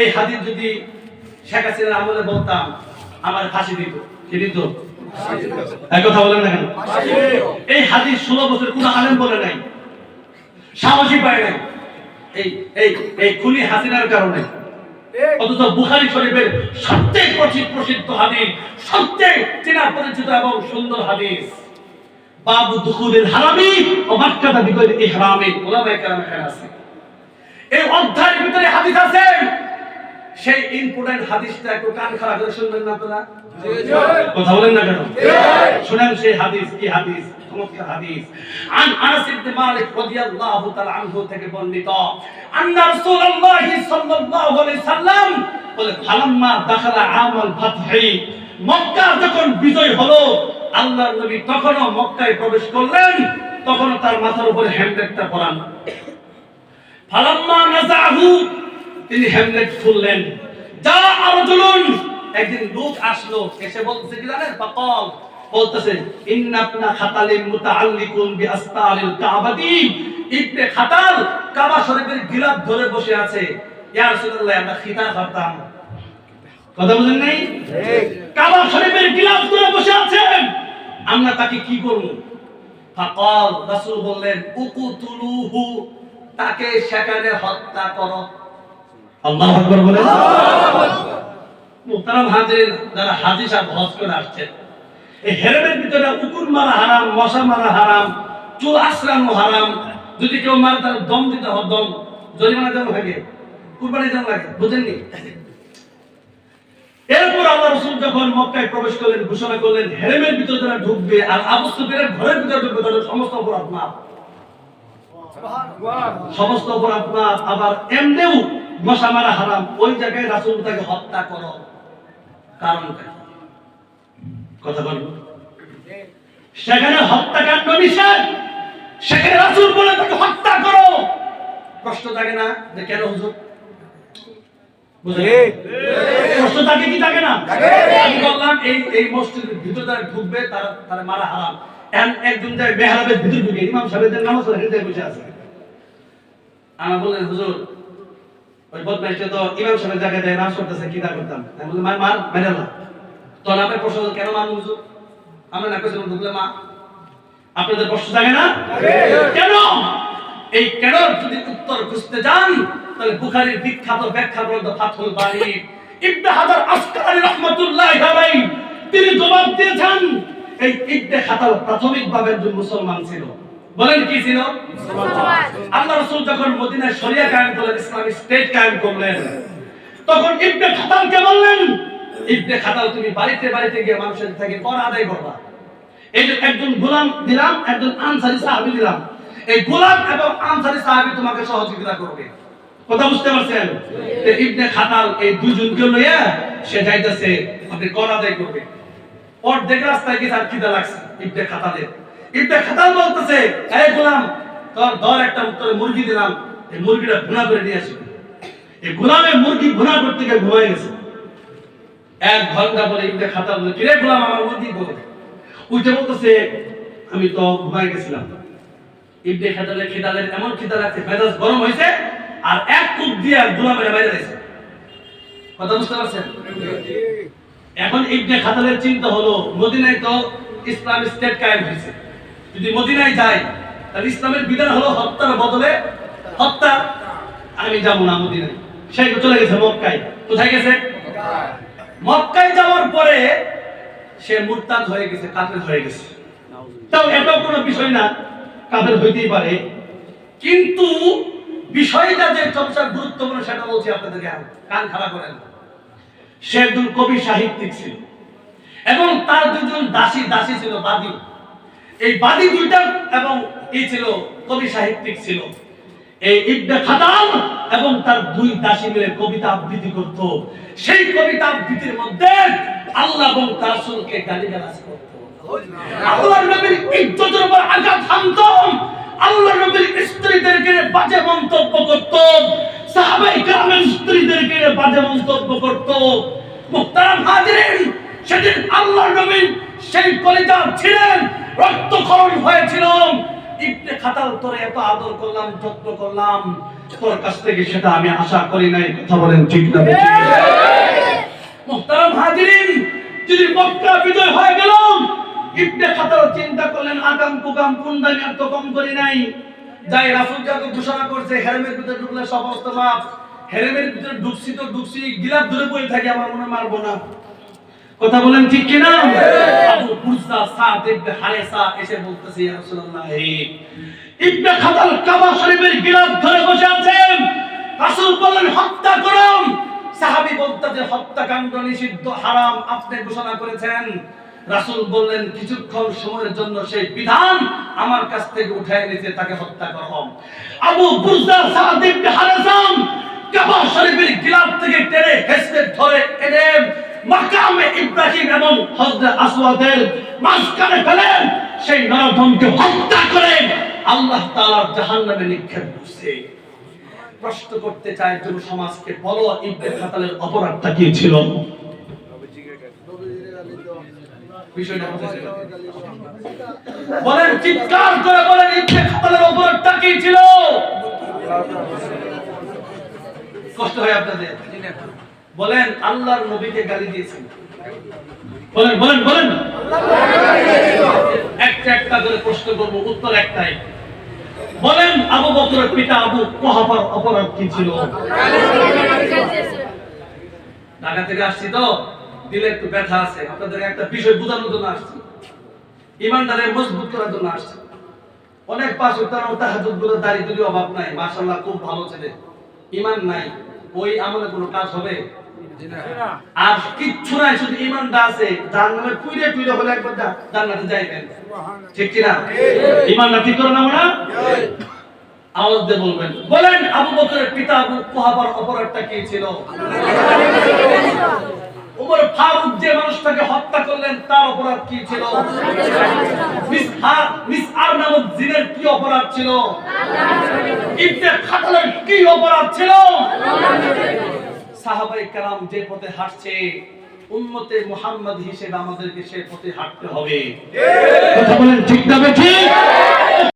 এই হাদিস যদি শেখ হাসিনার আমলে বলতাম আমার ফাঁসি দিত, কি দিত? এক কথা বলেন না কেন? এই হাদিস 16 বছর কোন আলেম বলে নাই, সাহসী পায় নাই এই এই এই খুনি হাসিনার কারণে। অথচ বুখারী শরীফের সবচেয়ে প্রসিদ্ধ হাদিস, সবচেয়ে চেনা পরিচিত এবং সুন্দর হাদিস, বাবু দুখুলিল হারামি ও মাক্কাতা বিগৈরি ইহরামি, উলামায়ে কেরাম এখানে আছে। এই অধ্যায়ের ভিতরে হাদিস আছে, সেই ইম্পর্টেন্ট হাদিসটা একটু কান খাড়া করে শুনবেন না আপনারা? কথা বলেন না কেন? শুনেন সেই হাদিস। কি হাদিস? চমৎকার হাদিস। আন আনাস ইবনে মালিক রাদিয়াল্লাহু তাআলা আনহু থেকে বর্ণিত, আন্না রাসূলুল্লাহ সাল্লাল্লাহু আলাইহি সাল্লাম বলে, ফালাম্মা দাখালা আমাল ফাতহি, মক্কা যখন বিজয় হলো, আল্লাহর নবী তখনও মক্কায় প্রবেশ করলেন, তখনও তার মাথার উপরে হেমলেটটা পরান। ফালাম্মা নাযাহু, তিনি হেমলেট খুললেন। যা আরজুলুন, একদিন লোক আসলো, এসে বলতেছে কি জানেন? ফাকাল, বলতেছে, ইন্নাবনা খাতালিন মুতাআল্লিকুন বিআসতারিল কাবাতি, ইবনে খাতাল কাবা শরীফের গিলাফ ধরে বসে আছে। ইয়া রাসূলুল্লাহ, আমরা খিতা করতাম। কথা বুঝেন নাই? কাবা শরীফের গিলাফ ধরে বসে আছেন, আমরা তাকে কি করব? ফাকাল, রাসূল বললেন, উকুতুলুহু, তাকে সেখানে হত্যা করো। আল্লাহু আকবার বলেন। মুহতারাম হাজিরিন, যারা হাজী সাহেব হজ করে আসছেন, এই হেরেমের ভিতরে উকুন মারা হারাম, মশা মারা হারাম, চুল আঁচড়ানো হারাম। যদি কেউ মারে তার দম দিতে হবে, দম জরিমানা দেওয়া লাগে, কুরবানি দেওয়া লাগে, বুঝেননি? এরপর আল্লাহ রাসূল যখন মক্কায় প্রবেশ করলেন, ঘোষণা করলেন হেরেমের ভিতরে যারা ঢুকবে আর আবু সুফিয়ানের ঘরের ভিতরে ঢুকবে তাদের সমস্ত অপরাধ মাফ। সমস্ত অপরাধ মাফ। আবার এমনিও মশা মারা হারাম, ওই জায়গায় রাসূল তাকে হত্যা করো। কারণটা কথা বলবো, সেখানে হত্যাকাণ্ড নিষেধ, সেখানে রাসূল বলে তাকে হত্যা করো। কষ্ট থাকে না যে কেন হুজুর? কষ্ট থাকে কি থাকে না? আমি বললাম এই মসজিদের ভিতরে যারা ঢুকবে তারা মারা হারাম। একজন যায় মেহরাবের ভিতরে ঢুকে, ইমাম সাহেবের নামাজ পড়ে বসে আছে। আমার বললেন, হুজুর ওই বদমাইশটা তো ইমাম সাহেবের জায়গায় যায় নামাজ পড়তেছে, কি তা করতাম? আমি বললাম, মার মেরে না। তখন আপনার প্রশ্ন, কেন মার হুজুর? আমরা না কইছিলাম ঢুকলে মা? আপনাদের প্রশ্ন জাগে না কেন? এই কেন যদি উত্তর খুঁজতে যান, তাহলে বুখারীর বিখ্যাত ব্যাখ্যা গ্রন্থ ফাথুল বারী, ইবনে হাজার আসকালানী রাহমাতুল্লাহি আলাইহি তিনি জবাব দিয়েছেন। এই ইবনে খাতাল প্রাথমিকভাবে একজন মুসলমান ছিল। বলেন কি ছিল? মুসলমান। আল্লাহ রাসূল যখন মদিনায় শরিয়া কায়েম করলেন, ইসলামিক স্টেট কায়েম করলেন, তখন ইবনে খাতালকে বললেন, ইবনে খাতাল তুমি বাড়িতে বাড়িতে গিয়ে মানুষের থেকে কর আদায় করবা। এই যে একজন গোলাম দিলাম, একজন আনসারী সাহাবী দিলাম, এই গোলাম এবং আনসারী সাহাবী তোমাকে সহযোগিতা করবে। কথা বুঝতে পারছেন? ইবনে খাতাল এই দুইজনকে লইয়া সে যাইতেছে, আপনি কর আদায় করবে। অর্ধেক রাস্তায় গিয়ে তার খিদা লাগছে ইবনে খাতালের। ইবনে খাতাল বলতেছে, এই গোলাম, তোর ধর একটা মুরগি দিলাম, এই মুরগিটা ভুনা করে নিয়ে আসবে। এই গোলামের মুরগি ভুনা করতে গিয়ে ঘুমায় গেছে। 1 ঘন্টা পরে ইবনে খাতাল বলে, কিরে গোলাম, আমার মুরগি কই? উঠে বলতেছে, আমি তো ঘুমায় গেছিলাম। ইবনে খাতালের খিদালের এমন খিদা লাগছে, মেজাজ গরম হয়েছে, আর এক কূপ দিয়ে গোলামের বাইরে দিয়েছে। কথা বুঝতে পারছেন? এখন ইবনে খাতালের চিন্তা হলো, মদিনায় তো ইসলামিক স্টেট কায়েম হয়েছে, যদি মদিনায় যাই তাহলে ইসলামের বিধান হলো হত্যার বদলে হত্যা। আমি যাব না মদিনায়। সে চলে গেছে মক্কায়। কোথায় গেছে? মক্কায় যাওয়ার পরে সে মুরতাদ হয়ে গেছে, কাফের হয়ে গেছে। তাও এটাও কোনো বিষয় না, কাফের হইতেই পারে, কিন্তু বিষয়টা যে সবচেয়ে গুরুত্বপূর্ণ সেটা বলছি আপনাদেরকে, কান খাড়া করেন। সে একজন কবি সাহিত্যিক ছিল এবং তার দুজন দাসী ছিল, বাদী। এই বাদী দুইটা এবং এই ছিল কবি সাহিত্যিক ছিল। এই ইবনে খাতাল এবং তার দুই দাসী মিলে কবিতা আবৃত্তি করত। সেই কবিতা আবৃত্তির মধ্যে আল্লাহ এবং তার রাসূলকে গালিগালাজ করত। আল্লাহর নবীর ইজ্জতের উপর আঘাত হানত, আল্লাহর নবীর স্ত্রীদেরকে বাজে মন্তব্য করত, সাহাবায়ে কেরামের স্ত্রীদেরকে বাজে মন্তব্য করত। মুহতারাম হাজিরিন, সেদিন আল্লাহর নবী সেই কলিজা ছিলেন, রক্তক্ষরণ হয়েছিল। ইবনে খাতাল তোরে এত আদর করলাম, যত্ন করলাম, তোর কাছ থেকে সেটা আমি আশা করি নাই। কথা বলেন ঠিক না বেঠিক? মুহতারাম হাজিরিন, যদি মক্কা বিজয় হয়ে গেল, ইবনে খাতার চিন্তা করলেন আগাম কুগাম পুন্ডামি আর তো কম করি নাই। যাই রাসূল যাকে ঘোষণা করছে হেরেমের ভিতরে ঢুকলে সব অবস্থা মাপ। হেরেমের ভিতরে ঢুকছি তো ঢুকছি, গিলাফ ধরে বসে থাকি, আমার মনে মারবো না। কথা বলেন ঠিক কি না? আবু বুরদা সাদ ইবনে হারেসা এসে বলতেছে, ইয়া রাসূলুল্লাহ, ইবনে খাতাল কাবা শরীফের গিলাফ ধরে বসে আছেন, রাসূল বললেন হত্যা করুন। সাহাবী বলতেছে হত্যাকাণ্ড নিষিদ্ধ, হারাম, আপনি ঘোষণা করেছেন। রাসূল বললেন কিছুক্ষণ সময়ের জন্য সেই বিধান আমার কাছ থেকে উঠায় নিতে, তাকে হত্যা করো। আবু বুরদা সাদ ইবনে হারেসা কাবা শরীফের গিলাফ থেকে টেনে হেসে ধরে এনে মাকামে ইব্রাহিম এবং হযরত আসওয়াদের মাঝখানে ফেলেন, সেই নরধমকে হত্যা করে আল্লাহ তাআলার জাহান্নামে নিক্ষেপ করছে। প্রশ্ন করতে চায় যুব সমাজকে, বলো ইবনে খাতালের অপরাধটা কি ছিল? বিষয়টা বুঝেছেন? বলেন, চিৎকার করে বলেন, ইবনে খাতালের অপরাধটা কি ছিল? কষ্ট হয় আপনাদের? বলেন, আল্লাহর নবীকে গালি দিয়েছেন। বলেন বলেন বলেন, একটা একটা করে প্রশ্ন করব, উত্তর একটাই। বলেন, আবু বকরের পিতা আবু কুহাফার অপরাধ কি ছিল? ঢাকা থেকে আসছি তো দিলে একটু ব্যথা আছে, আপনাদের একটা বিষয় বোঝানোর জন্য আসছি, ইমানদারে মজবুত করার জন্য আসছি। অনেক পাঁচ ওয়াক্ত নামাজ তাহাজ্জুদ গুলো দাঁড়িয়ে অভাব নাই, মাশাআল্লাহ খুব ভালো ছেলে, ঈমান নাই, ওই আমলে কোনো কাজ হবে না। আর কিচ্ছু নাই, শুধু ঈমানটা আছে, জান্নাতে পুইরে পুইরে হলে একবার জান্নাতে যাইবেন, ঠিক কি না? ঈমানটা ঠিক করে নাও না, আওয়াজ দিয়ে বলবেন। বলেন, আবু বকরের পিতা আবু কুহাফার অপরাধটা কি ছিল? ওমর ফারুক যে মানুষটাকে হত্যা করলেন তার অপরাধ কি ছিল? মিসআর নামক জিনের কি অপরাধ ছিল? ইবনে খাতালের কি অপরাধ ছিল? সাহাবায়ে কেরাম যে পথে হাঁটছে, উম্মতে মুহাম্মদ হিসেবে আমাদেরকে সেই পথে হাঁটতে হবে। কথা বলেন ঠিক না বেঠিক?